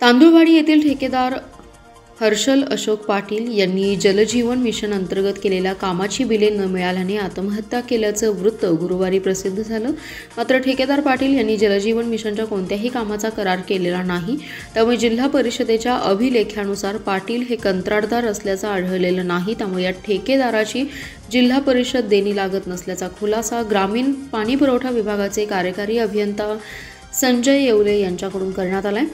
तांदुळवाडी येथील ठेकेदार हर्षल अशोक पाटील यांनी जलजीवन मिशन अंतर्गत केलेल्या कामाची बिले न मिळाल्याने आत्महत्या केल्याचं वृत्त गुरुवारी प्रसिद्ध झालं। मात्र ठेकेदार पाटील यांनी जलजीवन मिशनच्या कोणत्याही कामाचा करार केलेला नाही, त्यामुळे जिल्हा परिषदेच्या अभिलेखानुसार पाटील हे कंत्राटदार असल्याचं आढळलेलं नाही। त्यामुळे या ठेकेदाराची जिल्हा परिषद देणी लागत नसल्याचा खुलासा ग्रामीण पाणी पुरवठा विभागाचे कार्यकारी अभियंता संजय येवले यांच्याकडून करण्यात आलाय।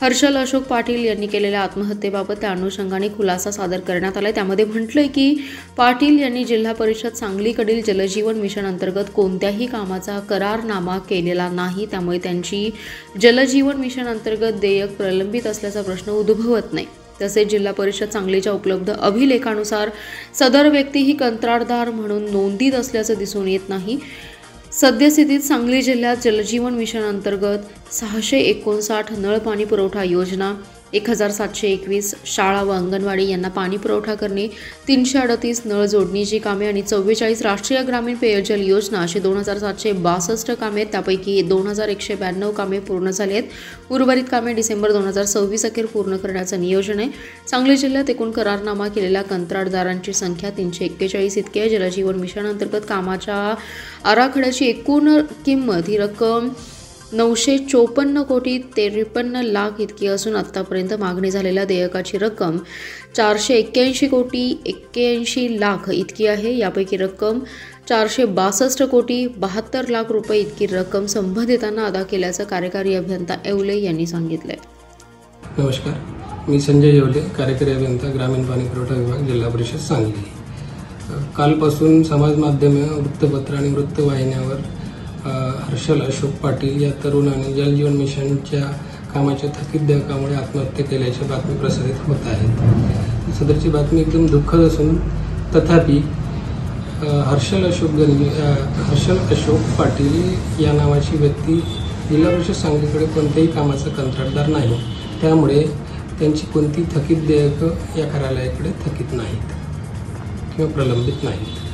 हर्षल अशोक पाटील यांनी केलेल्या आत्महत्येबाबत त्या अनुषंगाने खुलासा सादर करण्यात आलाय। त्यामध्ये म्हटलंय की पाटील यांनी जिल्हा परिषद सांगलीकडील जलजीवन मिशन अंतर्गत कोणत्याही कामाचा करारनामा केलेला नाही, त्यामुळे त्यांची जलजीवन मिशन अंतर्गत देयक प्रलंबित असल्याचा प्रश्न उद्भवत नाही। तसेच जिल्हा परिषद सांगलीच्या उपलब्ध अभिलेखानुसार सदर व्यक्ती ही कंत्राटदार म्हणून नोंदीत असल्याचं दिसून येत नाही। सद्यस्थितीत सांगली जिल्ह्यात जलजीवन मिशन अंतर्गत 659 नळ पाणी पुरवठा योजना, 1721 शाळा व अंगणवाडी यांना पाणी पुरवठा करणे, 338 नळ जोडणीची कामे आणि 44 राष्ट्रीय ग्रामीण पेयजल योजना अशी 2762 कामे आहेत। त्यापैकी 2192 कामे पूर्ण झाली आहेत। उर्वरित कामे डिसेंबर 2026 अखेर पूर्ण करण्याचं नियोजन आहे। सांगली जिल्ह्यात एकूण करारनामा केलेल्या कंत्राटदारांची संख्या 341 इतकी आहे। जलजीवन मिशन अंतर्गत कामाच्या आराखड्याची एकूण किंमत ही रक्कम 954 कोटी 53 लाख इतकी असून आतापर्यंत मागणी झालेल्या देयकाची रक्कम 481 कोटी 81 लाख इतकी आहे। यापैकी रक्कम 462 कोटी 72 लाख रुपये इतकी रक्कम संबंधितांना अदा केल्याचं कार्यकारी अभियंता येवले यांनी सांगितलंय। नमस्कार, मी संजय येवले, कार्यकारी अभियंता ग्रामीण पाणी पुरवठा विभाग, जिल्हा परिषद सांगली। कालपासून समाज माध्यमे, वृत्तपत्र आणि वृत्तवाहिन्यावर हर्षल अशोक पाटील या तरुणाने जलजीवन मिशनच्या कामाच्या थकीत देयकामुळे आत्महत्या केल्याच्या बातमी प्रसारित होत आहेत। सदरची बातमी एकदम दुःखद असून तथापि हर्षल अशोक पाटील या नावाची व्यक्ती जिल्हा परिषद सांगलीकडे कोणत्याही कामाचा कंत्राटदार नाही, त्यामुळे त्यांची कोणती थकीत देयकं या कार्यालयाकडे थकीत नाहीत किंवा प्रलंबित नाहीत।